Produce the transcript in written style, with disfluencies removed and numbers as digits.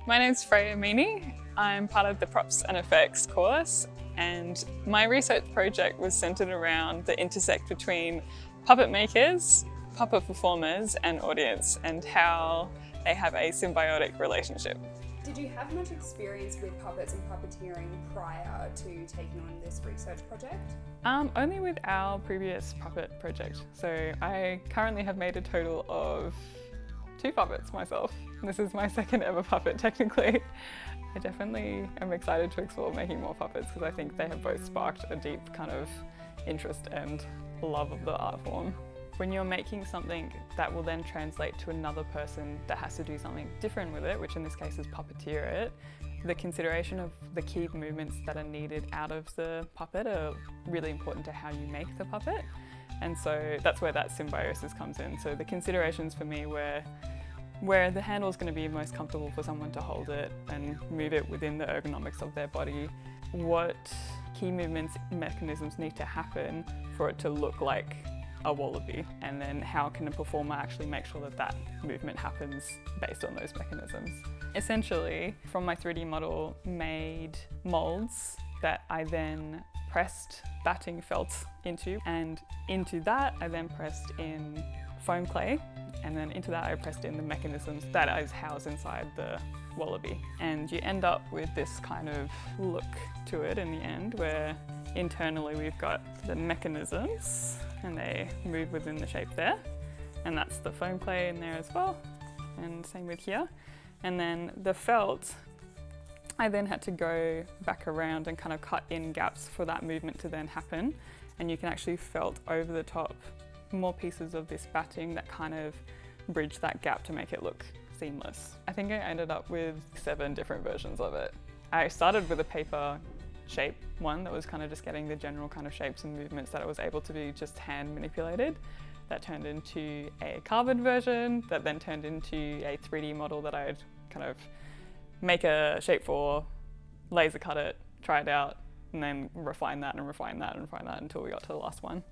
My name's Freyja Meany. I'm part of the Props and Effects course, and my research project was centred around the intersect between puppet makers, puppet performers and audience, and how they have a symbiotic relationship. Did you have much experience with puppets and puppeteering prior to taking on this research project? Only with our previous puppet project. So I currently have made a total of 2 puppets myself. This is my second ever puppet technically. I definitely am excited to explore making more puppets because I think they have both sparked a deep kind of interest and love of the art form. When you're making something that will then translate to another person that has to do something different with it, which in this case is puppeteer it, the consideration of the key movements that are needed out of the puppet are really important to how you make the puppet. And so that's where that symbiosis comes in. So the considerations for me were where the handle is going to be most comfortable for someone to hold it and move it within the ergonomics of their body. What key movements mechanisms need to happen for it to look like a wallaby, and then how can a performer actually make sure that that movement happens based on those mechanisms. Essentially, from my 3D model, made molds that I then pressed batting felt into, and into that I then pressed in foam clay, and then into that I pressed in the mechanisms that is housed inside the wallaby. And you end up with this kind of look to it in the end, where internally we've got the mechanisms and they move within the shape there, and that's the foam clay in there as well, and same with here. And then the felt, I then had to go back around and kind of cut in gaps for that movement to then happen, and you can actually felt over the top more pieces of this batting that kind of bridge that gap to make it look seamless. I think I ended up with 7 different versions of it. I started with a paper shape one that was kind of just getting the general kind of shapes and movements that I was able to be just hand manipulated. That turned into a carbon version that then turned into a 3D model that I'd kind of make a shape for, laser cut it, try it out, and then refine that and refine that and refine that until we got to the last one.